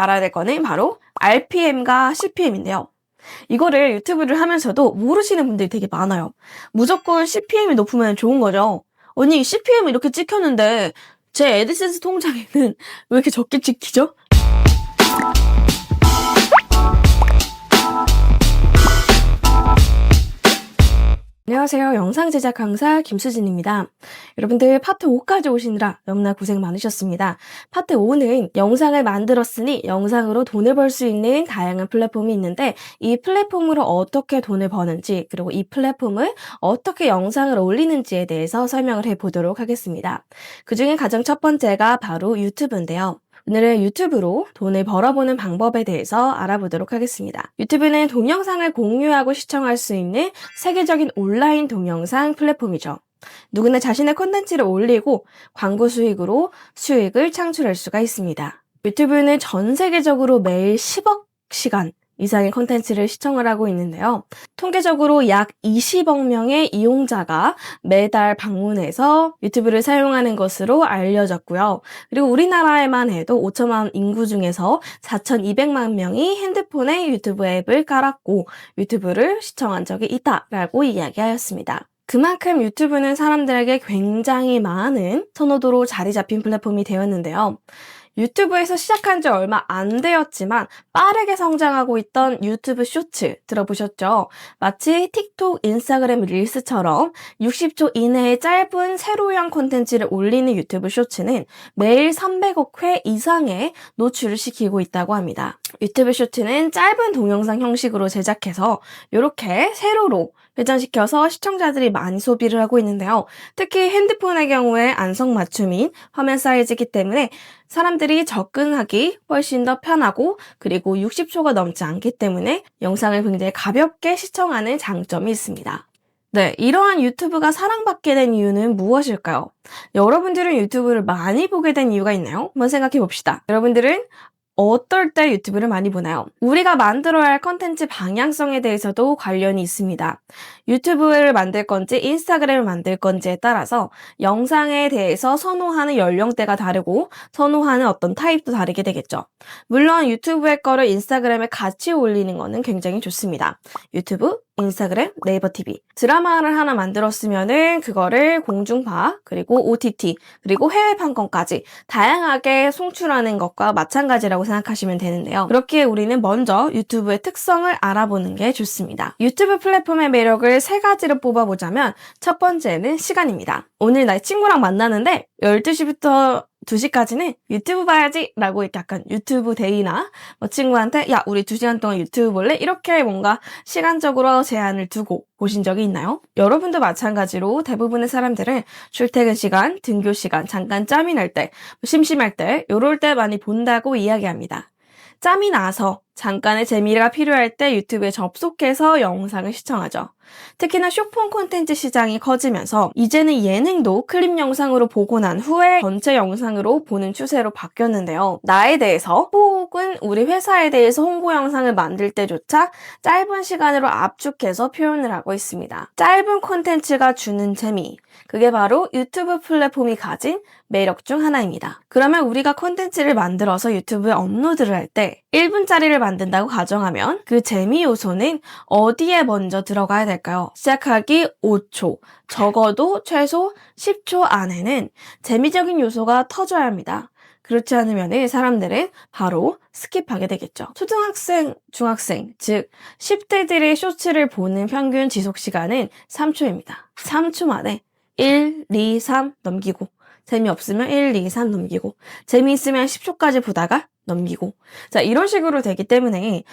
알아야 될 거는 바로 RPM과 CPM인데요. 이거를 유튜브를 하면서도 모르시는 분들이 되게 많아요. 무조건 CPM이 높으면 좋은 거죠. 언니 CPM을 이렇게 찍혔는데 제 애드센스 통장에는 왜 이렇게 적게 찍히죠? 안녕하세요. 영상 제작 강사 김수진입니다. 여러분들 파트 5까지 오시느라 너무나 고생 많으셨습니다. 파트 5는 영상을 만들었으니 영상으로 돈을 벌 수 있는 다양한 플랫폼이 있는데 이 플랫폼으로 어떻게 돈을 버는지 그리고 이 플랫폼을 어떻게 영상을 올리는지에 대해서 설명을 해보도록 하겠습니다. 그중에 가장 첫 번째가 바로 유튜브인데요. 오늘은 유튜브로 돈을 벌어보는 방법에 대해서 알아보도록 하겠습니다. 유튜브는 동영상을 공유하고 시청할 수 있는 세계적인 온라인 동영상 플랫폼이죠. 누구나 자신의 콘텐츠를 올리고 광고 수익으로 수익을 창출할 수가 있습니다. 유튜브는 전 세계적으로 매일 10억 시간 이상의 콘텐츠를 시청을 하고 있는데요. 통계적으로 약 20억 명의 이용자가 매달 방문해서 유튜브를 사용하는 것으로 알려졌고요. 그리고 우리나라에만 해도 5천만 인구 중에서 4,200만 명이 핸드폰에 유튜브 앱을 깔았고 유튜브를 시청한 적이 있다라고 이야기하였습니다. 그만큼 유튜브는 사람들에게 굉장히 많은 선호도로 자리 잡힌 플랫폼이 되었는데요. 유튜브에서 시작한 지 얼마 안 되었지만 빠르게 성장하고 있던 유튜브 쇼츠 들어보셨죠? 마치 틱톡, 인스타그램 릴스처럼 60초 이내의 짧은 세로형 콘텐츠를 올리는 유튜브 쇼츠는 매일 300억 회 이상의 노출을 시키고 있다고 합니다. 유튜브 쇼츠는 짧은 동영상 형식으로 제작해서 이렇게 세로로 회전시켜서 시청자들이 많이 소비를 하고 있는데요. 특히 핸드폰의 경우에 안성맞춤인 화면 사이즈이기 때문에 사람들이 접근하기 훨씬 더 편하고 그리고 60초가 넘지 않기 때문에 영상을 굉장히 가볍게 시청하는 장점이 있습니다. 네, 이러한 유튜브가 사랑받게 된 이유는 무엇일까요? 여러분들은 유튜브를 많이 보게 된 이유가 있나요? 한번 생각해 봅시다. 여러분들은 어떨 때 유튜브를 많이 보나요? 우리가 만들어야 할 컨텐츠 방향성에 대해서도 관련이 있습니다. 유튜브를 만들 건지 인스타그램을 만들 건지에 따라서 영상에 대해서 선호하는 연령대가 다르고 선호하는 어떤 타입도 다르게 되겠죠. 물론 유튜브의 거를 인스타그램에 같이 올리는 거는 굉장히 좋습니다. 유튜브, 인스타그램, 네이버 TV 드라마를 하나 만들었으면은 그거를 공중파 그리고 OTT 그리고 해외 판권까지 다양하게 송출하는 것과 마찬가지라고 생각하시면 되는데요. 그렇기에 우리는 먼저 유튜브의 특성을 알아보는 게 좋습니다. 유튜브 플랫폼의 매력을 세 가지로 뽑아보자면 첫 번째는 시간입니다. 오늘 나 친구랑 만나는데 12시부터 2시까지는 유튜브 봐야지 라고 약간 유튜브 데이나 친구한테 야 우리 2시간 동안 유튜브 볼래? 이렇게 뭔가 시간적으로 제한을 두고 보신 적이 있나요? 여러분도 마찬가지로 대부분의 사람들은 출퇴근 시간, 등교 시간, 잠깐 짬이 날 때, 심심할 때 이럴 때 많이 본다고 이야기합니다. 짬이 나서 잠깐의 재미가 필요할 때 유튜브에 접속해서 영상을 시청하죠. 특히나 숏폼 콘텐츠 시장이 커지면서 이제는 예능도 클립 영상으로 보고 난 후에 전체 영상으로 보는 추세로 바뀌었는데요. 나에 대해서 혹은 우리 회사에 대해서 홍보 영상을 만들 때조차 짧은 시간으로 압축해서 표현을 하고 있습니다. 짧은 콘텐츠가 주는 재미, 그게 바로 유튜브 플랫폼이 가진 매력 중 하나입니다. 그러면 우리가 콘텐츠를 만들어서 유튜브에 업로드를 할 때 1분짜리를 만든다고 가정하면 그 재미 요소는 어디에 먼저 들어가야 될까요? 시작하기 5초, 적어도 최소 10초 안에는 재미적인 요소가 터져야 합니다. 그렇지 않으면 사람들은 바로 스킵하게 되겠죠. 초등학생, 중학생, 즉 10대들의 쇼츠를 보는 평균 지속 시간은 3초입니다. 3초 만에 1, 2, 3 넘기고 재미없으면 1, 2, 3 넘기고 재미있으면 10초까지 보다가 넘기고 자 이런 식으로 되기 때문에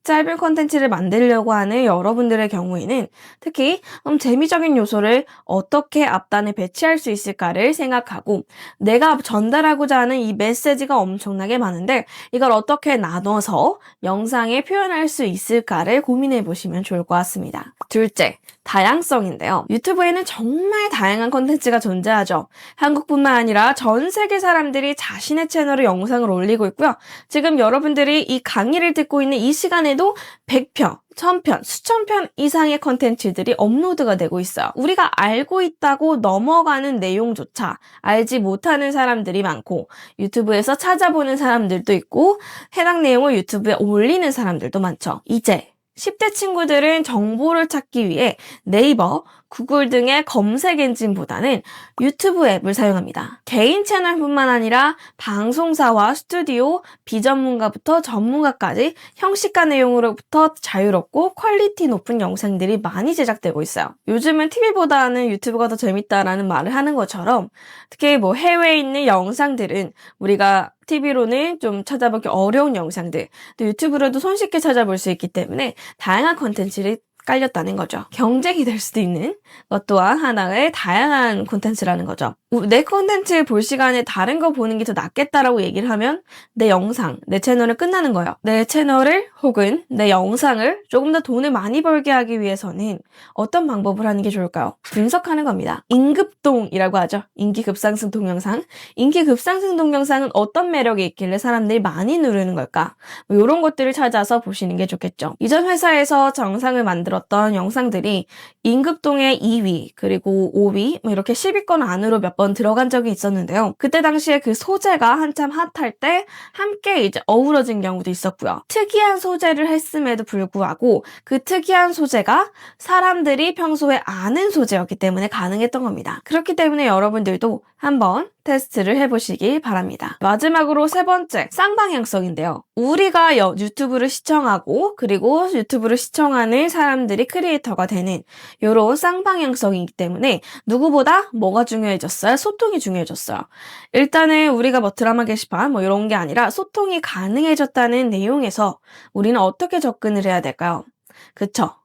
짧은 콘텐츠를 만들려고 하는 여러분들의 경우에는 특히 재미적인 요소를 어떻게 앞단에 배치할 수 있을까를 생각하고 내가 전달하고자 하는 이 메시지가 엄청나게 많은데 이걸 어떻게 나눠서 영상에 표현할 수 있을까를 고민해 보시면 좋을 것 같습니다. 둘째, 다양성인데요. 유튜브에는 정말 다양한 콘텐츠가 존재하죠. 한국뿐만 아니라 전 세계 사람들이 자신의 채널에 영상을 올리고 있고요. 지금 여러분들이 이 강의를 듣고 있는 이 시간에도 100편, 1000편, 수천 편 이상의 콘텐츠들이 업로드가 되고 있어요. 우리가 알고 있다고 넘어가는 내용조차 알지 못하는 사람들이 많고 유튜브에서 찾아보는 사람들도 있고 해당 내용을 유튜브에 올리는 사람들도 많죠. 이제 10대 친구들은 정보를 찾기 위해 네이버, 구글 등의 검색 엔진보다는 유튜브 앱을 사용합니다. 개인 채널뿐만 아니라 방송사와 스튜디오, 비전문가부터 전문가까지 형식과 내용으로부터 자유롭고 퀄리티 높은 영상들이 많이 제작되고 있어요. 요즘은 TV보다는 유튜브가 더 재밌다라는 말을 하는 것처럼 특히 해외에 있는 영상들은 우리가 TV로는 좀 찾아보기 어려운 영상들, 또 유튜브로도 손쉽게 찾아볼 수 있기 때문에 다양한 콘텐츠를 깔렸다는 거죠. 경쟁이 될 수도 있는 것 또한 하나의 다양한 콘텐츠라는 거죠. 내 콘텐츠 볼 시간에 다른 거 보는 게 더 낫겠다라고 얘기를 하면 내 영상, 내 채널은 끝나는 거예요. 내 채널을 혹은 내 영상을 조금 더 돈을 많이 벌게 하기 위해서는 어떤 방법을 하는 게 좋을까요? 분석하는 겁니다. 임급동이라고 하죠. 인기 급상승 동영상. 인기 급상승 동영상은 어떤 매력이 있길래 사람들이 많이 누르는 걸까? 이런 것들을 찾아서 보시는 게 좋겠죠. 이전 회사에서 정상을 만들었던 영상들이 임급동의 2위 그리고 5위 이렇게 10위권 안으로 몇 번 들어간 적이 있었는데요. 그때 당시에 그 소재가 한참 핫할 때 함께 이제 어우러진 경우도 있었고요. 특이한 소재를 했음에도 불구하고 그 특이한 소재가 사람들이 평소에 아는 소재였기 때문에 가능했던 겁니다. 그렇기 때문에 여러분들도 한번 테스트를 해보시기 바랍니다. 마지막으로 세 번째, 쌍방향성인데요. 우리가 유튜브를 시청하고 그리고 유튜브를 시청하는 사람들이 크리에이터가 되는 이런 쌍방향성이기 때문에 누구보다 뭐가 중요해졌어요? 소통이 중요해졌어요. 일단은 우리가 드라마 게시판 이런 게 아니라 소통이 가능해졌다는 내용에서 우리는 어떻게 접근을 해야 될까요? 그쵸?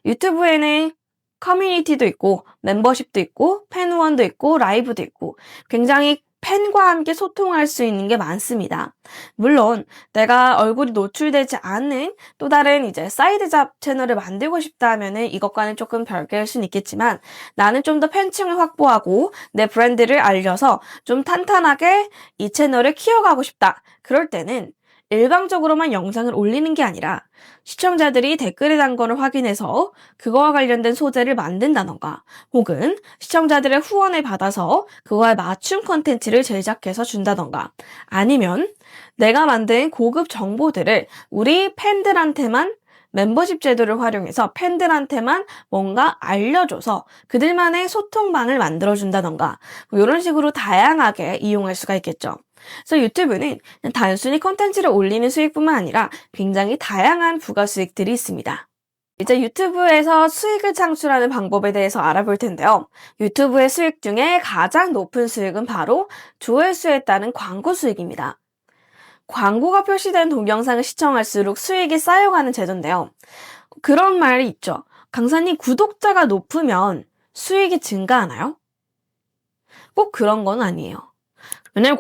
유튜브에는 커뮤니티도 있고 멤버십도 있고 팬후원도 있고 라이브도 있고 굉장히 팬과 함께 소통할 수 있는 게 많습니다. 물론 내가 얼굴이 노출되지 않는 또 다른 이제 사이드 잡 채널을 만들고 싶다 하면은 이것과는 조금 별개일 수는 있겠지만 나는 좀 더 팬층을 확보하고 내 브랜드를 알려서 좀 탄탄하게 이 채널을 키워가고 싶다. 그럴 때는 일방적으로만 영상을 올리는 게 아니라 시청자들이 댓글에 단 거를 확인해서 그거와 관련된 소재를 만든다던가 혹은 시청자들의 후원을 받아서 그거에 맞춤 콘텐츠를 제작해서 준다던가 아니면 내가 만든 고급 정보들을 우리 팬들한테만 멤버십 제도를 활용해서 팬들한테만 뭔가 알려줘서 그들만의 소통방을 만들어준다던가 이런 식으로 다양하게 이용할 수가 있겠죠. 그래서 유튜브는 단순히 콘텐츠를 올리는 수익뿐만 아니라 굉장히 다양한 부가 수익들이 있습니다. 이제 유튜브에서 수익을 창출하는 방법에 대해서 알아볼 텐데요. 유튜브의 수익 중에 가장 높은 수익은 바로 조회수에 따른 광고 수익입니다. 광고가 표시된 동영상을 시청할수록 수익이 쌓여가는 제도인데요. 그런 말이 있죠. 강사님, 구독자가 높으면 수익이 증가하나요? 꼭 그런 건 아니에요. 왜냐면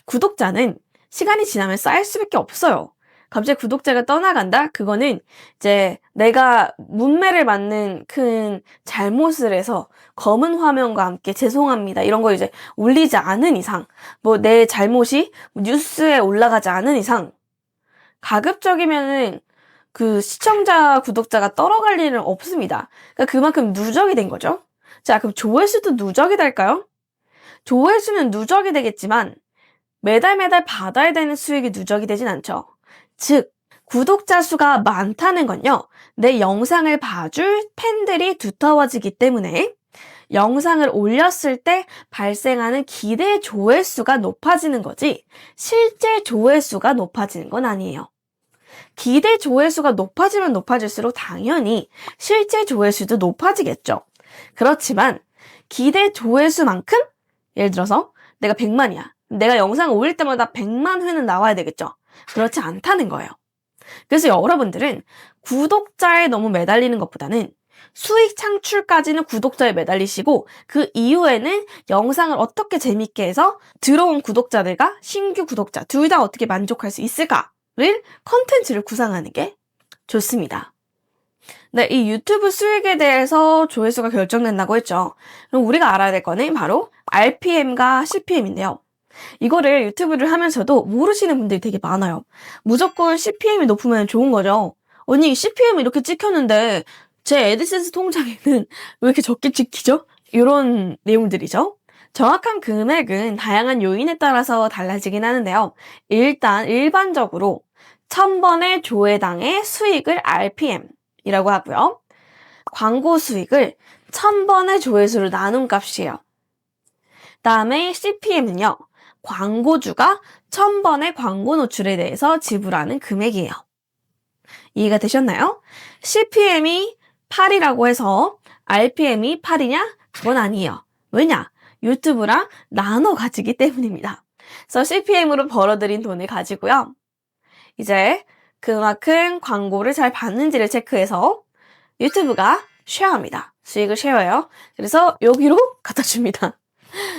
구독자는 시간이 지나면 쌓일 수밖에 없어요. 갑자기 구독자가 떠나간다? 그거는 이제 내가 문매를 맞는 큰 잘못을 해서 검은 화면과 함께 죄송합니다. 이런 거 이제 올리지 않은 이상, 내 잘못이 뉴스에 올라가지 않은 이상, 가급적이면은 그 시청자, 구독자가 떨어갈 일은 없습니다. 그러니까 그만큼 누적이 된 거죠. 자, 그럼 조회수도 누적이 될까요? 조회수는 누적이 되겠지만 매달 받아야 되는 수익이 누적이 되진 않죠. 즉, 구독자 수가 많다는 건요. 내 영상을 봐줄 팬들이 두터워지기 때문에 영상을 올렸을 때 발생하는 기대 조회수가 높아지는 거지 실제 조회수가 높아지는 건 아니에요. 기대 조회수가 높아지면 높아질수록 당연히 실제 조회수도 높아지겠죠. 그렇지만 기대 조회수만큼 예를 들어서 내가 100만이야. 내가 영상을 올릴 때마다 100만 회는 나와야 되겠죠. 그렇지 않다는 거예요. 그래서 여러분들은 구독자에 너무 매달리는 것보다는 수익 창출까지는 구독자에 매달리시고 그 이후에는 영상을 어떻게 재밌게 해서 들어온 구독자들과 신규 구독자 둘 다 어떻게 만족할 수 있을까를 컨텐츠를 구상하는 게 좋습니다. 네, 이 유튜브 수익에 대해서 조회수가 결정된다고 했죠. 그럼 우리가 알아야 될 거는 바로 RPM과 CPM인데요. 이거를 유튜브를 하면서도 모르시는 분들이 되게 많아요. 무조건 CPM이 높으면 좋은 거죠. 언니, CPM 이렇게 찍혔는데 제 애드센스 통장에는 왜 이렇게 적게 찍히죠? 이런 내용들이죠. 정확한 금액은 다양한 요인에 따라서 달라지긴 하는데요. 일단 일반적으로 1000번의 조회당의 수익을 RPM이라고 하고요. 광고 수익을 1000번의 조회수로 나눈 값이에요. 다음에 CPM은요. 광고주가 1000번의 광고 노출에 대해서 지불하는 금액이에요. 이해가 되셨나요? CPM이 8이라고 해서 RPM이 8이냐? 그건 아니에요. 왜냐? 유튜브랑 나눠 가지기 때문입니다. 그래서 CPM으로 벌어들인 돈을 가지고요. 이제 그만큼 광고를 잘 받는지를 체크해서 유튜브가 쉐어합니다. 수익을 쉐어해요. 그래서 여기로 갖다 줍니다.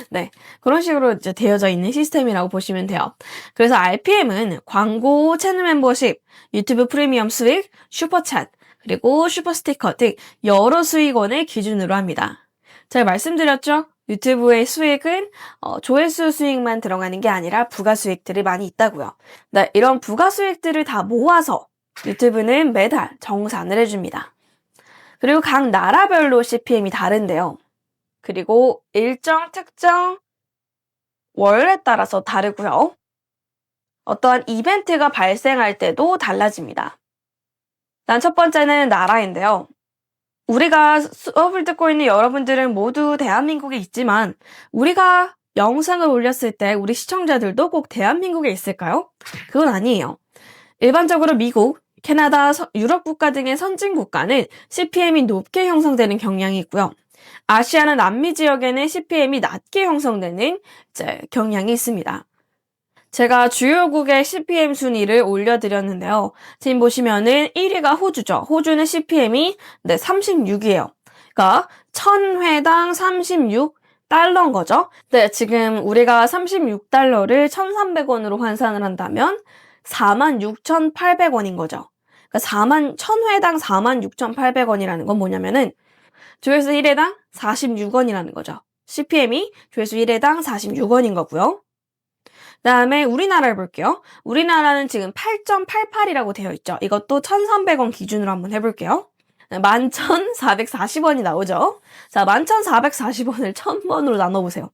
네. 그런 식으로 이제 되어져 있는 시스템이라고 보시면 돼요. 그래서 RPM은 광고, 채널 멤버십, 유튜브 프리미엄 수익, 슈퍼챗, 그리고 슈퍼스티커 등 여러 수익원을 기준으로 합니다. 제가 말씀드렸죠? 유튜브의 수익은 조회수 수익만 들어가는 게 아니라 부가 수익들이 많이 있다고요. 네, 이런 부가 수익들을 다 모아서 유튜브는 매달 정산을 해줍니다. 그리고 각 나라별로 CPM이 다른데요. 그리고 일정 특정 월에 따라서 다르고요. 어떠한 이벤트가 발생할 때도 달라집니다. 일단 첫 번째는 나라인데요. 우리가 수업을 듣고 있는 여러분들은 모두 대한민국에 있지만 우리가 영상을 올렸을 때 우리 시청자들도 꼭 대한민국에 있을까요? 그건 아니에요. 일반적으로 미국, 캐나다, 유럽 국가 등의 선진 국가는 CPM이 높게 형성되는 경향이 있고요. 아시아나 남미 지역에는 CPM이 낮게 형성되는 경향이 있습니다. 제가 주요국의 CPM 순위를 올려드렸는데요. 지금 보시면은 1위가 호주죠. 호주는 CPM이 36이에요. 그러니까 1000회당 36달러인 거죠. 네, 지금 우리가 36달러를 1300원으로 환산을 한다면 46,800원인 거죠. 그러니까 1000회당 46,800원이라는 건 뭐냐면은 조회수 1회당 46원이라는 거죠. CPM이 조회수 1회당 46원인 거고요. 그다음에 우리나라를 볼게요. 우리나라는 지금 8.88이라고 되어 있죠. 이것도 1,300원 기준으로 한번 해볼게요. 11,440원이 나오죠. 자, 11,440원을 1000번으로 나눠보세요.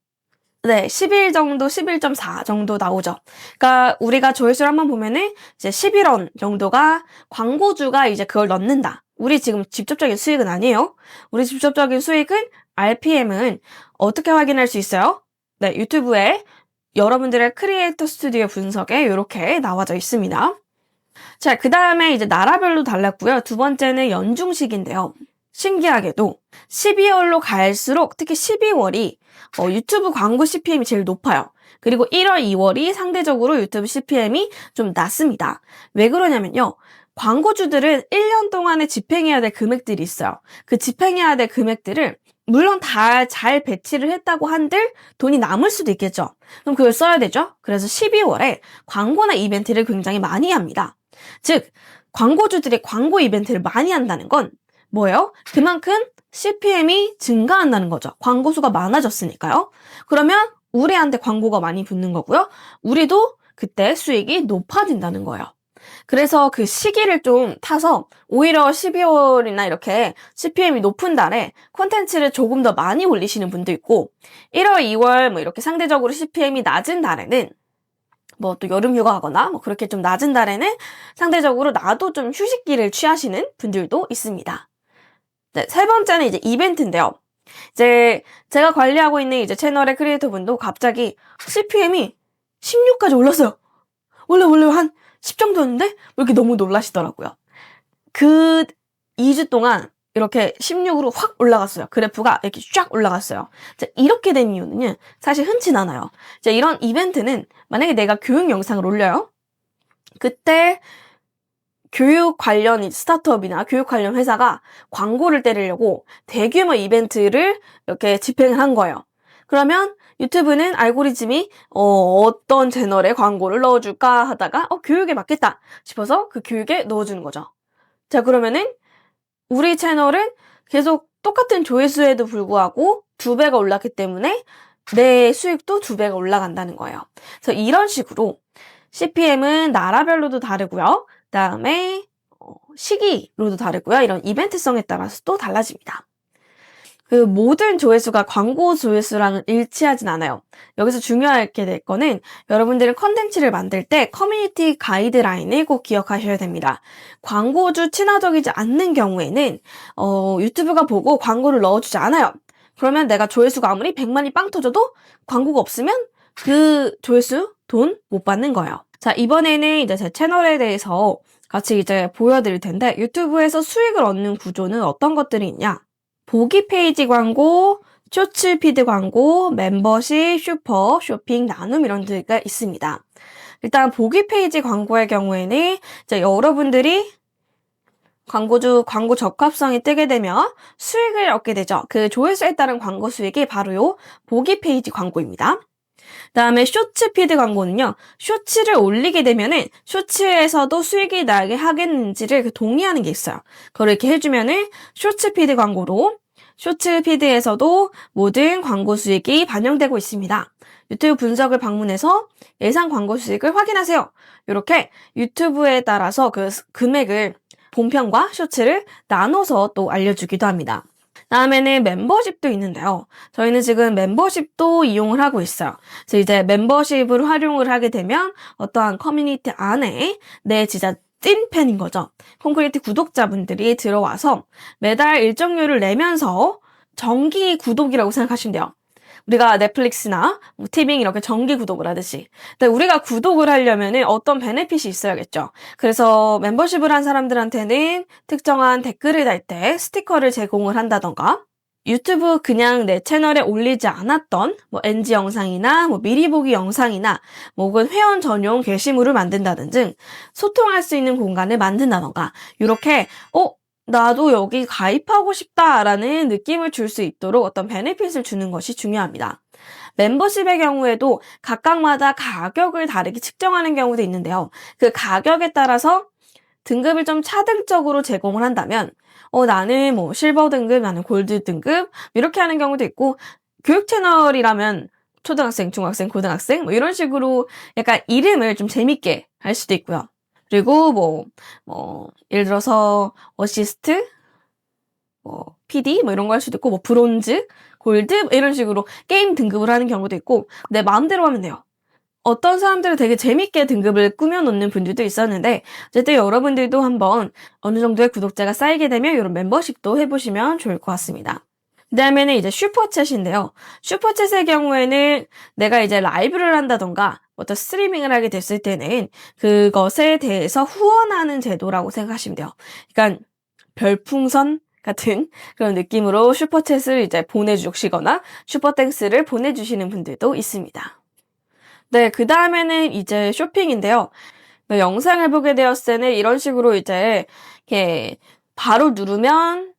네, 11 정도, 11.4 정도 나오죠. 그러니까 우리가 조회수를 한번 보면은 이제 11원 정도가 광고주가 이제 그걸 넣는다. 우리 지금 직접적인 수익은 아니에요. 우리 직접적인 수익은 RPM은 어떻게 확인할 수 있어요? 네, 유튜브에 여러분들의 크리에이터 스튜디오 분석에 이렇게 나와져 있습니다. 자, 그 다음에 이제 나라별로 달랐고요. 두 번째는 연중식인데요. 신기하게도 12월로 갈수록 특히 12월이 유튜브 광고 CPM이 제일 높아요. 그리고 1월, 2월이 상대적으로 유튜브 CPM이 좀 낮습니다. 왜 그러냐면요. 광고주들은 1년 동안에 집행해야 될 금액들이 있어요. 그 집행해야 될 금액들을 물론 다 잘 배치를 했다고 한들 돈이 남을 수도 있겠죠. 그럼 그걸 써야 되죠. 그래서 12월에 광고나 이벤트를 굉장히 많이 합니다. 즉 광고주들이 광고 이벤트를 많이 한다는 건 뭐예요? 그만큼 CPM이 증가한다는 거죠. 광고 수가 많아졌으니까요. 그러면 우리한테 광고가 많이 붙는 거고요. 우리도 그때 수익이 높아진다는 거예요. 그래서 그 시기를 좀 타서 오히려 12월이나 이렇게 CPM이 높은 달에 콘텐츠를 조금 더 많이 올리시는 분도 있고 1월, 2월 뭐 이렇게 상대적으로 CPM이 낮은 달에는 뭐 또 여름 휴가하거나 뭐 그렇게 좀 낮은 달에는 상대적으로 나도 좀 휴식기를 취하시는 분들도 있습니다. 네, 세 번째는 이제 이벤트인데요. 이제 제가 관리하고 있는 이제 채널의 크리에이터 분도 갑자기 CPM이 16까지 올랐어요. 원래 한 10 정도였는데 왜 이렇게 너무 놀라시더라고요. 그 2주 동안 이렇게 16으로 확 올라갔어요. 그래프가 이렇게 쫙 올라갔어요. 자, 이렇게 된 이유는 사실 흔치 않아요. 자, 이런 이벤트는 만약에 내가 교육 영상을 올려요. 그때 교육 관련 스타트업이나 교육 관련 회사가 광고를 때리려고 대규모 이벤트를 이렇게 집행을 한 거예요. 그러면 유튜브는 알고리즘이 어떤 채널에 광고를 넣어줄까 하다가 교육에 맞겠다 싶어서 그 교육에 넣어주는 거죠. 자, 그러면은 우리 채널은 계속 똑같은 조회수에도 불구하고 2배가 올랐기 때문에 내 수익도 2배가 올라간다는 거예요. 그래서 이런 식으로 CPM은 나라별로도 다르고요. 그다음에 시기로도 다르고요. 이런 이벤트성에 따라서 또 달라집니다. 그 모든 조회수가 광고 조회수랑은 일치하진 않아요. 여기서 중요하게 될 거는 여러분들은 컨텐츠를 만들 때 커뮤니티 가이드라인을 꼭 기억하셔야 됩니다. 광고주 친화적이지 않는 경우에는 유튜브가 보고 광고를 넣어주지 않아요. 그러면 내가 조회수가 아무리 100만이 빵 터져도 광고가 없으면 그 조회수 돈 못 받는 거예요. 자, 이번에는 이제 제 채널에 대해서 같이 이제 보여드릴 텐데 유튜브에서 수익을 얻는 구조는 어떤 것들이 있냐? 보기 페이지 광고, 쇼츠 피드 광고, 멤버십, 슈퍼, 쇼핑, 나눔 이런 데가 있습니다. 일단 보기 페이지 광고의 경우에는 이제 여러분들이 광고 적합성이 뜨게 되면 수익을 얻게 되죠. 그 조회수에 따른 광고 수익이 바로 요 보기 페이지 광고입니다. 그다음에 쇼츠 피드 광고는요. 쇼츠를 올리게 되면은 쇼츠에서도 수익이 나게 하겠는지를 동의하는 게 있어요. 그걸 이렇게 해주면은 쇼츠 피드 광고로 쇼츠 피드에서도 모든 광고 수익이 반영되고 있습니다. 유튜브 분석을 방문해서 예상 광고 수익을 확인하세요. 이렇게 유튜브에 따라서 그 금액을 본편과 쇼츠를 나눠서 또 알려주기도 합니다. 다음에는 멤버십도 있는데요. 저희는 지금 멤버십도 이용을 하고 있어요. 그래서 이제 멤버십을 활용을 하게 되면 어떠한 커뮤니티 안에 내 진짜 찐팬인 거죠. 콘크리트 구독자분들이 들어와서 매달 일정료를 내면서 정기 구독이라고 생각하시면 돼요. 우리가 넷플릭스나 티빙 이렇게 정기 구독을 하듯이. 근데 우리가 구독을 하려면은 어떤 베네핏이 있어야겠죠. 그래서 멤버십을 한 사람들한테는 특정한 댓글을 달 때 스티커를 제공을 한다던가 유튜브 그냥 내 채널에 올리지 않았던 NG 영상이나 미리 보기 영상이나 혹은 회원 전용 게시물을 만든다든 등 소통할 수 있는 공간을 만든다던가 이렇게 나도 여기 가입하고 싶다라는 느낌을 줄 수 있도록 어떤 베네핏을 주는 것이 중요합니다. 멤버십의 경우에도 각각마다 가격을 다르게 측정하는 경우도 있는데요. 그 가격에 따라서 등급을 좀 차등적으로 제공을 한다면 나는 실버 등급, 나는 골드 등급 이렇게 하는 경우도 있고 교육 채널이라면 초등학생, 중학생, 고등학생 이런 식으로 약간 이름을 좀 재밌게 할 수도 있고요. 그리고 예를 들어서 어시스트, PD 이런 거 할 수도 있고 브론즈, 골드 이런 식으로 게임 등급을 하는 경우도 있고 내 마음대로 하면 돼요. 어떤 사람들은 되게 재밌게 등급을 꾸며놓는 분들도 있었는데 어쨌든 여러분들도 한번 어느 정도의 구독자가 쌓이게 되면 이런 멤버십도 해보시면 좋을 것 같습니다. 그 다음에는 이제 슈퍼챗인데요. 슈퍼챗의 경우에는 내가 이제 라이브를 한다던가 어떤 스트리밍을 하게 됐을 때는 그것에 대해서 후원하는 제도라고 생각하시면 돼요. 그러니까 별풍선 같은 그런 느낌으로 슈퍼챗을 이제 보내주시거나 슈퍼땡스를 보내주시는 분들도 있습니다. 네, 그 다음에는 이제 쇼핑인데요. 영상을 보게 되었을 때는 이런 식으로 이제 이렇게 바로 누르면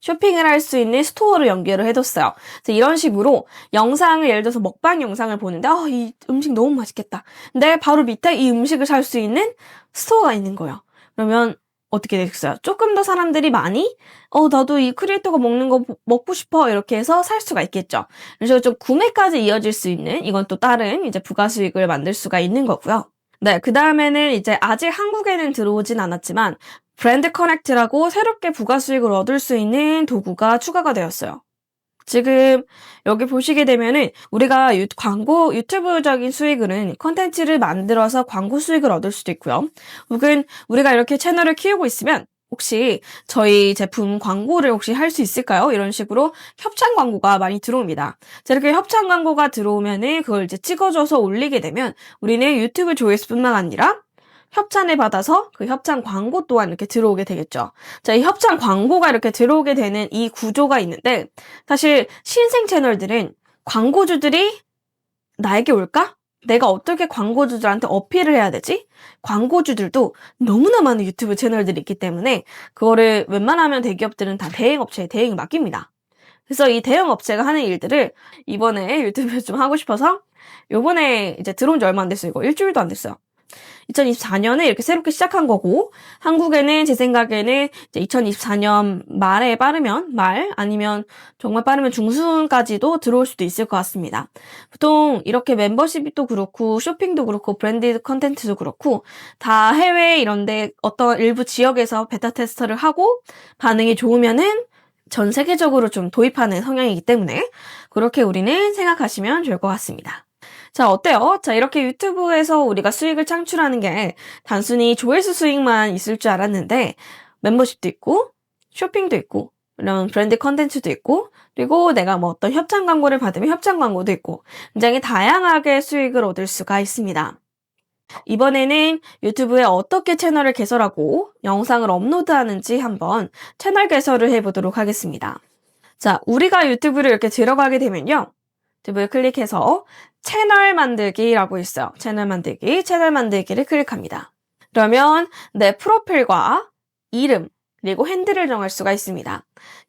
쇼핑을 할 수 있는 스토어로 연결을 해뒀어요. 그래서 이런 식으로 영상을 예를 들어서 먹방 영상을 보는데 이 음식 너무 맛있겠다. 근데 바로 밑에 이 음식을 살 수 있는 스토어가 있는 거예요. 그러면 어떻게 되겠어요? 조금 더 사람들이 많이 나도 이 크리에이터가 먹는 거 먹고 싶어 이렇게 해서 살 수가 있겠죠. 그래서 좀 구매까지 이어질 수 있는 이건 또 다른 이제 부가 수익을 만들 수가 있는 거고요. 네, 그 다음에는 이제 아직 한국에는 들어오진 않았지만 브랜드 커넥트라고 새롭게 부가 수익을 얻을 수 있는 도구가 추가가 되었어요. 지금 여기 보시게 되면은 우리가 유튜브적인 수익은 컨텐츠를 만들어서 광고 수익을 얻을 수도 있고요. 혹은 우리가 이렇게 채널을 키우고 있으면 혹시 저희 제품 광고를 혹시 할 수 있을까요? 이런 식으로 협찬 광고가 많이 들어옵니다. 자, 이렇게 협찬 광고가 들어오면은 그걸 이제 찍어줘서 올리게 되면 우리는 유튜브 조회수뿐만 아니라 협찬을 받아서 그 협찬 광고 또한 이렇게 들어오게 되겠죠. 자, 이 협찬 광고가 이렇게 들어오게 되는 이 구조가 있는데 사실 신생 채널들은 광고주들이 나에게 올까? 내가 어떻게 광고주들한테 어필을 해야 되지? 광고주들도 너무나 많은 유튜브 채널들이 있기 때문에 그거를 웬만하면 대기업들은 다 대행업체에 대행을 맡깁니다. 그래서 이 대형업체가 하는 일들을 이번에 유튜브에서 좀 하고 싶어서 요번에 이제 들어온 지 얼마 안 됐어요. 이거 일주일도 안 됐어요. 2024년에 이렇게 새롭게 시작한 거고, 한국에는 제 생각에는 이제 2024년 말에 빠르면 말 아니면 정말 빠르면 중순까지도 들어올 수도 있을 것 같습니다. 보통 이렇게 멤버십도 그렇고 쇼핑도 그렇고 브랜디드 컨텐츠도 그렇고 다 해외 이런데 어떤 일부 지역에서 베타 테스터를 하고 반응이 좋으면은 전 세계적으로 좀 도입하는 성향이기 때문에 그렇게 우리는 생각하시면 좋을 것 같습니다. 자, 어때요? 자, 이렇게 유튜브에서 우리가 수익을 창출하는 게 단순히 조회수 수익만 있을 줄 알았는데 멤버십도 있고 쇼핑도 있고 이런 브랜드 컨텐츠도 있고 그리고 내가 뭐 어떤 협찬 광고를 받으면 협찬 광고도 있고 굉장히 다양하게 수익을 얻을 수가 있습니다. 이번에는 유튜브에 어떻게 채널을 개설하고 영상을 업로드하는지 한번 채널 개설을 해보도록 하겠습니다. 자, 우리가 유튜브를 이렇게 들어가게 되면요. 유튜브를 클릭해서 채널 만들기라고 있어요. 채널 만들기를 클릭합니다. 그러면 내 프로필과 이름, 그리고 핸들을 정할 수가 있습니다.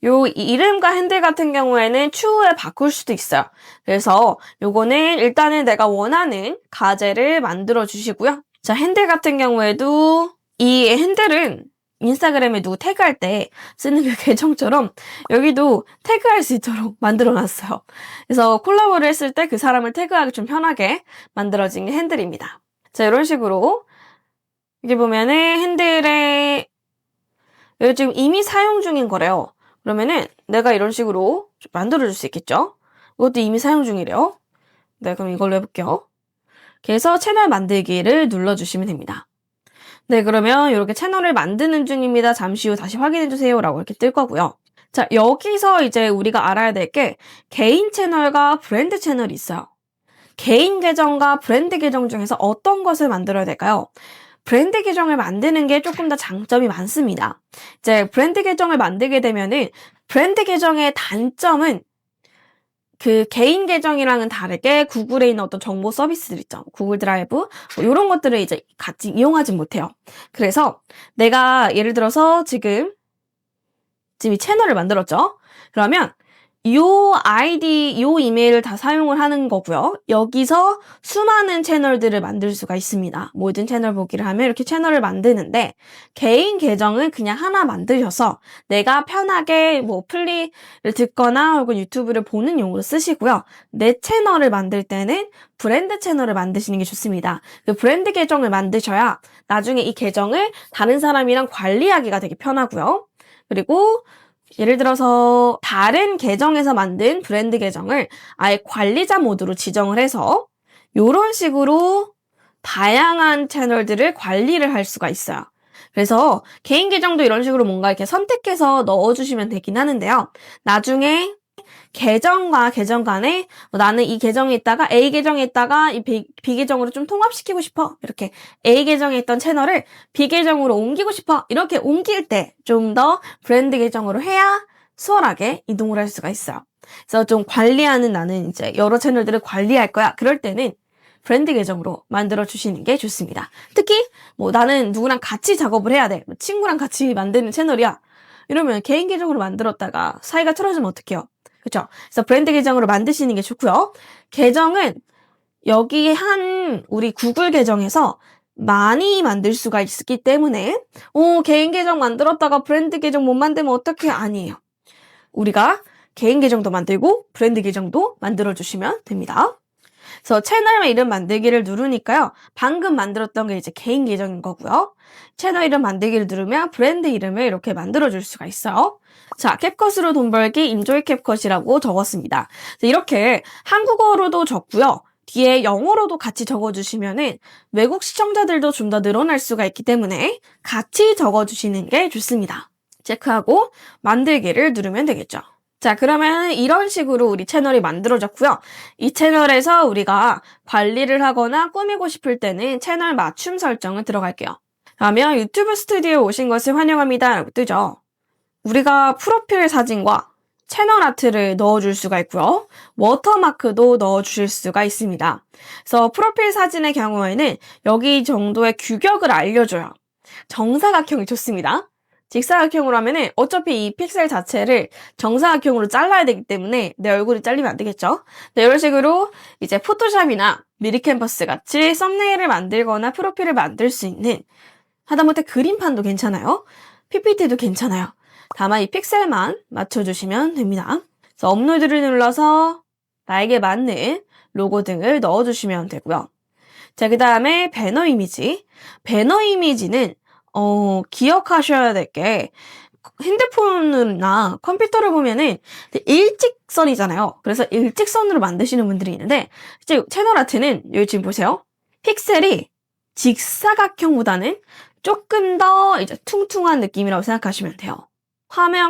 요 이름과 핸들 같은 경우에는 추후에 바꿀 수도 있어요. 그래서 요거는 일단은 내가 원하는 가제를 만들어 주시고요. 자, 핸들 같은 경우에도 이 핸들은 인스타그램에 누구 태그할 때 쓰는 그 계정처럼 여기도 태그할 수 있도록 만들어 놨어요. 그래서 콜라보를 했을 때 그 사람을 태그하기 좀 편하게 만들어진 게 핸들입니다. 자, 이런 식으로 여기 보면은 핸들에 여기 지금 이미 사용 중인 거래요. 그러면은 내가 이런 식으로 좀 만들어줄 수 있겠죠? 이것도 이미 사용 중이래요. 네, 그럼 이걸로 해볼게요. 그래서 채널 만들기를 눌러주시면 됩니다. 네, 그러면 이렇게 채널을 만드는 중입니다. 잠시 후 다시 확인해주세요. 라고 이렇게 뜰 거고요. 자, 여기서 이제 우리가 알아야 될 게 개인 채널과 브랜드 채널이 있어요. 개인 계정과 브랜드 계정 중에서 어떤 것을 만들어야 될까요? 브랜드 계정을 만드는 게 조금 더 장점이 많습니다. 이제 브랜드 계정을 만들게 되면은 브랜드 계정의 단점은 그 개인 계정이랑은 다르게 구글에 있는 어떤 정보 서비스들 있죠. 구글 드라이브 뭐 이런 것들을 이제 같이 이용하지 못해요. 그래서 내가 예를 들어서 지금 이 채널을 만들었죠. 그러면 요 아이디, 요 이메일을 다 사용을 하는 거고요. 여기서 수많은 채널들을 만들 수가 있습니다. 모든 채널 보기를 하면 이렇게 채널을 만드는데 개인 계정은 그냥 하나 만드셔서 내가 편하게 뭐 플리를 듣거나 혹은 유튜브를 보는 용으로 쓰시고요. 내 채널을 만들 때는 브랜드 채널을 만드시는 게 좋습니다. 그 브랜드 계정을 만드셔야 나중에 이 계정을 다른 사람이랑 관리하기가 되게 편하고요. 그리고 예를 들어서 다른 계정에서 만든 브랜드 계정을 아예 관리자 모드로 지정을 해서 이런 식으로 다양한 채널들을 관리를 할 수가 있어요. 그래서 개인 계정도 이런 식으로 뭔가 이렇게 선택해서 넣어주시면 되긴 하는데요. 나중에 계정과 계정 간에 나는 이 계정에 있다가 A 계정에 있다가 이 B 계정으로 좀 통합시키고 싶어. 이렇게 A 계정에 있던 채널을 B 계정으로 옮기고 싶어. 이렇게 옮길 때 좀 더 브랜드 계정으로 해야 수월하게 이동을 할 수가 있어요. 그래서 좀 관리하는 나는 이제 여러 채널들을 관리할 거야. 그럴 때는 브랜드 계정으로 만들어 주시는 게 좋습니다. 특히 뭐 나는 누구랑 같이 작업을 해야 돼. 친구랑 같이 만드는 채널이야. 이러면 개인 계정으로 만들었다가 사이가 틀어지면 어떡해요? 그쵸? 그래서 브랜드 계정으로 만드시는 게 좋고요. 계정은 여기 한 우리 구글 계정에서 많이 만들 수가 있기 때문에 개인 계정 만들었다가 브랜드 계정 못 만들면 어떡해? 아니에요. 우리가 개인 계정도 만들고 브랜드 계정도 만들어주시면 됩니다. 그래서 채널 이름 만들기를 누르니까요. 방금 만들었던 게 이제 개인 계정인 거고요. 채널 이름 만들기를 누르면 브랜드 이름을 이렇게 만들어줄 수가 있어요. 자, 캡컷으로 돈 벌기 인조이 캡컷이라고 적었습니다. 이렇게 한국어로도 적고요. 뒤에 영어로도 같이 적어주시면은 외국 시청자들도 좀 더 늘어날 수가 있기 때문에 같이 적어주시는 게 좋습니다. 체크하고 만들기를 누르면 되겠죠. 자, 그러면 이런 식으로 우리 채널이 만들어졌고요. 이 채널에서 우리가 관리를 하거나 꾸미고 싶을 때는 채널 맞춤 설정을 들어갈게요. 그러면 유튜브 스튜디오에 오신 것을 환영합니다 라고 뜨죠. 우리가 프로필 사진과 채널 아트를 넣어줄 수가 있고요. 워터마크도 넣어주실 수가 있습니다. 그래서 프로필 사진의 경우에는 여기 정도의 규격을 알려줘요. 정사각형이 좋습니다. 직사각형으로 하면은 어차피 이 픽셀 자체를 정사각형으로 잘라야 되기 때문에 내 얼굴이 잘리면 안 되겠죠? 네, 이런 식으로 이제 포토샵이나 미리 캔버스 같이 썸네일을 만들거나 프로필을 만들 수 있는, 하다못해 그림판도 괜찮아요. PPT도 괜찮아요. 다만 이 픽셀만 맞춰주시면 됩니다. 그래서 업로드를 눌러서 나에게 맞는 로고 등을 넣어주시면 되고요. 자, 그 다음에 배너 이미지. 배너 이미지는 기억하셔야 될 게, 핸드폰이나 컴퓨터를 보면은 일직선이잖아요. 그래서 일직선으로 만드시는 분들이 있는데, 이제 채널 아트는 여기 지금 보세요. 픽셀이 직사각형보다는 조금 더 이제 퉁퉁한 느낌이라고 생각하시면 돼요.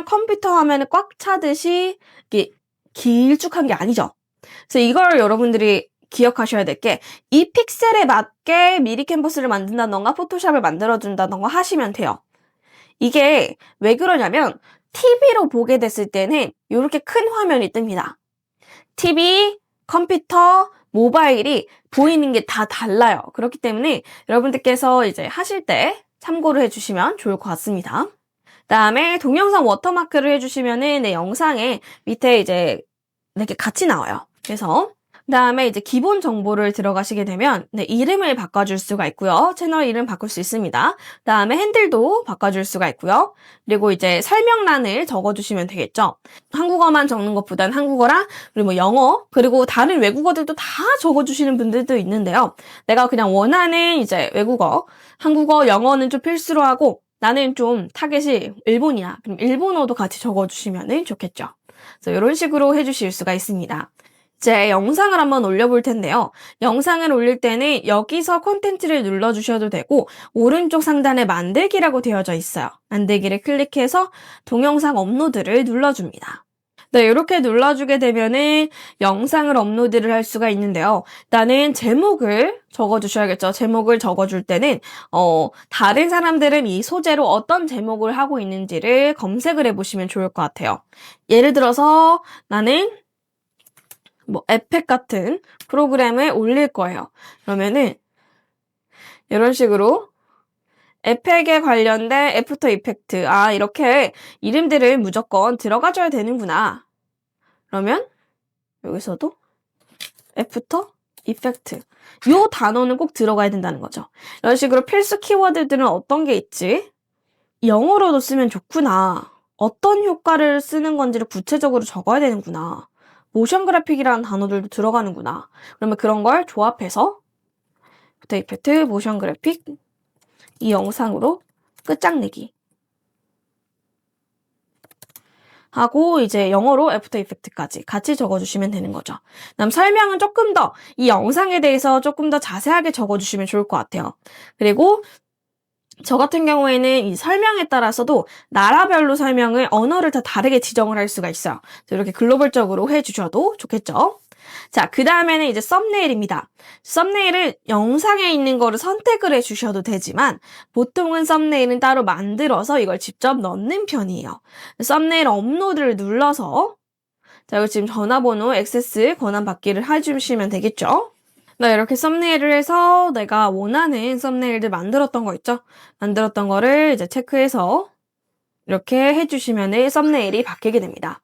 컴퓨터 화면을 꽉 차듯이 이게 길쭉한 게 아니죠. 그래서 이걸 여러분들이 기억하셔야 될 게, 이 픽셀에 맞게 미리 캔버스를 만든다던가 포토샵을 만들어준다던가 하시면 돼요. 이게 왜 그러냐면 TV로 보게 됐을 때는 이렇게 큰 화면이 뜹니다. TV, 컴퓨터, 모바일이 보이는 게 다 달라요. 그렇기 때문에 여러분들께서 이제 하실 때 참고를 해주시면 좋을 것 같습니다. 그다음에 동영상 워터마크를 해주시면은 내 영상에 밑에 이제 이렇게 같이 나와요. 그래서 그다음에 이제 기본 정보를 들어가시게 되면 이름을 바꿔줄 수가 있고요. 채널 이름 바꿀 수 있습니다. 그다음에 핸들도 바꿔줄 수가 있고요. 그리고 이제 설명란을 적어주시면 되겠죠. 한국어만 적는 것보단 한국어랑 그리고 뭐 영어 그리고 다른 외국어들도 다 적어주시는 분들도 있는데요. 내가 그냥 원하는 이제 외국어, 한국어, 영어는 좀 필수로 하고 나는 좀 타겟이 일본이야. 그럼 일본어도 같이 적어주시면 좋겠죠. 그래서 이런 식으로 해주실 수가 있습니다. 이제 영상을 한번 올려볼 텐데요. 영상을 올릴 때는 여기서 콘텐츠를 눌러주셔도 되고 오른쪽 상단에 만들기라고 되어져 있어요. 만들기를 클릭해서 동영상 업로드를 눌러줍니다. 네, 이렇게 눌러주게 되면은 영상을 업로드를 할 수가 있는데요. 일단은 제목을 적어주셔야겠죠. 제목을 적어줄 때는 다른 사람들은 이 소재로 어떤 제목을 하고 있는지를 검색을 해보시면 좋을 것 같아요. 예를 들어서 나는 에펙 같은 프로그램을 올릴 거예요. 그러면은 이런 식으로 에펙에 관련된 애프터 이펙트, 이렇게 이름들을 무조건 들어가줘야 되는구나. 그러면 여기서도 애프터 이펙트 이 단어는 꼭 들어가야 된다는 거죠. 이런 식으로 필수 키워드들은 어떤 게 있지? 영어로도 쓰면 좋구나. 어떤 효과를 쓰는 건지를 구체적으로 적어야 되는구나. 모션 그래픽이라는 단어들도 들어가는구나. 그러면 그런 걸 조합해서 애프터 이펙트, 모션 그래픽 이 영상으로 끝장내기 하고 이제 영어로 애프터 이펙트까지 같이 적어주시면 되는 거죠. 그다음 설명은 조금 더 이 영상에 대해서 조금 더 자세하게 적어주시면 좋을 것 같아요. 그리고 저 같은 경우에는 이 설명에 따라서도 나라별로 설명을 언어를 다 다르게 지정을 할 수가 있어요. 이렇게 글로벌적으로 해주셔도 좋겠죠. 자, 그 다음에는 이제 썸네일입니다. 썸네일을 영상에 있는 거를 선택을 해주셔도 되지만 보통은 썸네일은 따로 만들어서 이걸 직접 넣는 편이에요. 썸네일 업로드를 눌러서 자, 여기 지금 전화번호 액세스 권한 받기를 해주시면 되겠죠. 네, 이렇게 썸네일을 해서 내가 원하는 썸네일들 만들었던 거 있죠? 만들었던 거를 이제 체크해서 이렇게 해주시면 썸네일이 바뀌게 됩니다.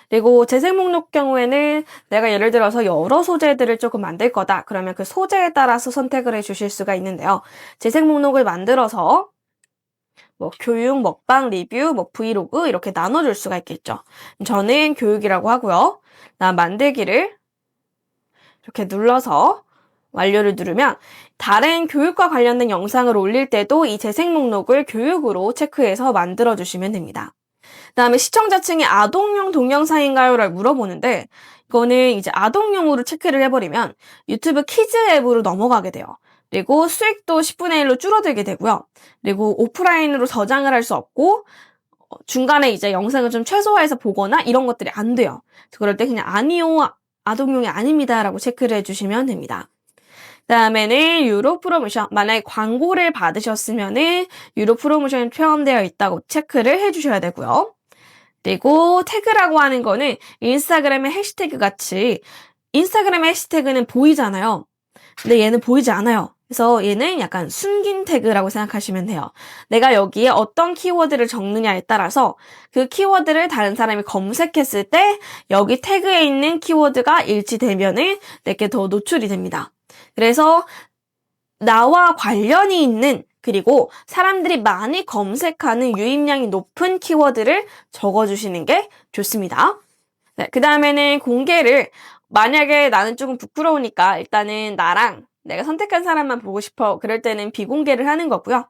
그리고 재생 목록 경우에는 내가 예를 들어서 여러 소재들을 조금 만들 거다. 그러면 그 소재에 따라서 선택을 해주실 수가 있는데요. 재생 목록을 만들어서 교육, 먹방, 리뷰, 브이로그 이렇게 나눠줄 수가 있겠죠. 저는 교육이라고 하고요. 만들기를 이렇게 눌러서 완료를 누르면 다른 교육과 관련된 영상을 올릴 때도 이 재생 목록을 교육으로 체크해서 만들어주시면 됩니다. 그다음에 시청자층이 아동용 동영상인가요? 라고 물어보는데 이거는 이제 아동용으로 체크를 해버리면 유튜브 키즈 앱으로 넘어가게 돼요. 그리고 수익도 10분의 1로 줄어들게 되고요. 그리고 오프라인으로 저장을 할 수 없고 중간에 이제 영상을 좀 최소화해서 보거나 이런 것들이 안 돼요. 그럴 때 그냥 아니요, 아동용이 아닙니다 라고 체크를 해주시면 됩니다. 그다음에는 유료 프로모션, 만약에 광고를 받으셨으면은 유료 프로모션이 포함되어 있다고 체크를 해주셔야 되고요. 그리고 태그라고 하는 거는 인스타그램의 해시태그 같이 인스타그램의 해시태그는 보이잖아요. 근데 얘는 보이지 않아요. 그래서 얘는 약간 숨긴 태그라고 생각하시면 돼요. 내가 여기에 어떤 키워드를 적느냐에 따라서 그 키워드를 다른 사람이 검색했을 때 여기 태그에 있는 키워드가 일치되면은 내게 더 노출이 됩니다. 그래서 나와 관련이 있는 그리고 사람들이 많이 검색하는 유입량이 높은 키워드를 적어주시는 게 좋습니다. 네, 그 다음에는 공개를 만약에 나는 조금 부끄러우니까 일단은 나랑 내가 선택한 사람만 보고 싶어. 그럴 때는 비공개를 하는 거고요.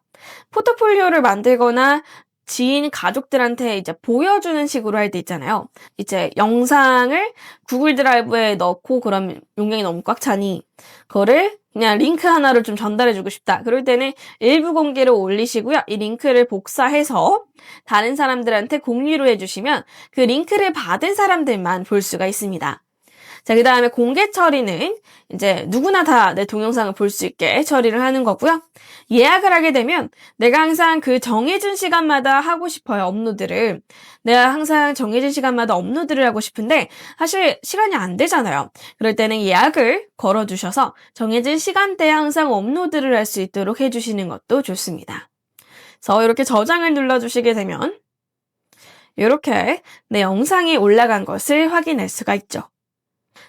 포트폴리오를 만들거나 지인, 가족들한테 이제 보여주는 식으로 할 때 있잖아요. 이제 영상을 구글 드라이브에 넣고 그러면 용량이 너무 꽉 차니 그거를 그냥 링크 하나를 좀 전달해주고 싶다. 그럴 때는 일부 공개로 올리시고요. 이 링크를 복사해서 다른 사람들한테 공유로 해주시면 그 링크를 받은 사람들만 볼 수가 있습니다. 자, 그 다음에 공개 처리는 이제 누구나 다 내 동영상을 볼 수 있게 처리를 하는 거고요. 예약을 하게 되면 내가 항상 그 정해진 시간마다 하고 싶어요, 업로드를. 내가 항상 정해진 시간마다 업로드를 하고 싶은데 사실 시간이 안 되잖아요. 그럴 때는 예약을 걸어두셔서 정해진 시간대에 항상 업로드를 할 수 있도록 해주시는 것도 좋습니다. 그래서 이렇게 저장을 눌러주시게 되면 이렇게 내 영상이 올라간 것을 확인할 수가 있죠.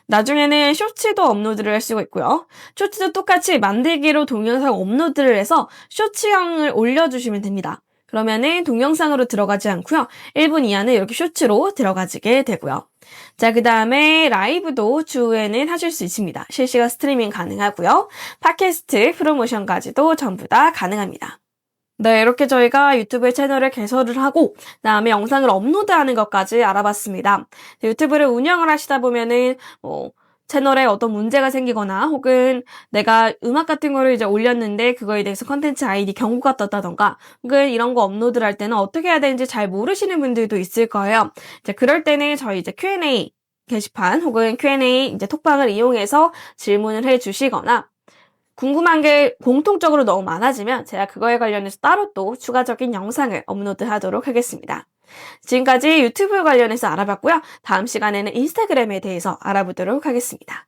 나중에는 쇼츠도 업로드를 할 수가 있고요. 쇼츠도 똑같이 만들기로 동영상 업로드를 해서 쇼츠형을 올려주시면 됩니다. 그러면은 동영상으로 들어가지 않고요. 1분 이하는 이렇게 쇼츠로 들어가지게 되고요. 자, 그 다음에 라이브도 추후에는 하실 수 있습니다. 실시간 스트리밍 가능하고요. 팟캐스트 프로모션까지도 전부 다 가능합니다. 네, 이렇게 저희가 유튜브 채널을 개설을 하고 그다음에 영상을 업로드하는 것까지 알아봤습니다. 유튜브를 운영을 하시다 보면은 채널에 어떤 문제가 생기거나 혹은 내가 음악 같은 거를 이제 올렸는데 그거에 대해서 컨텐츠 아이디 경고가 떴다던가 혹은 이런 거 업로드를 할 때는 어떻게 해야 되는지 잘 모르시는 분들도 있을 거예요. 이제 그럴 때는 저희 이제 Q&A 게시판 혹은 Q&A 이제 톡방을 이용해서 질문을 해 주시거나 궁금한 게 공통적으로 너무 많아지면 제가 그거에 관련해서 따로 또 추가적인 영상을 업로드하도록 하겠습니다. 지금까지 유튜브 관련해서 알아봤고요. 다음 시간에는 인스타그램에 대해서 알아보도록 하겠습니다.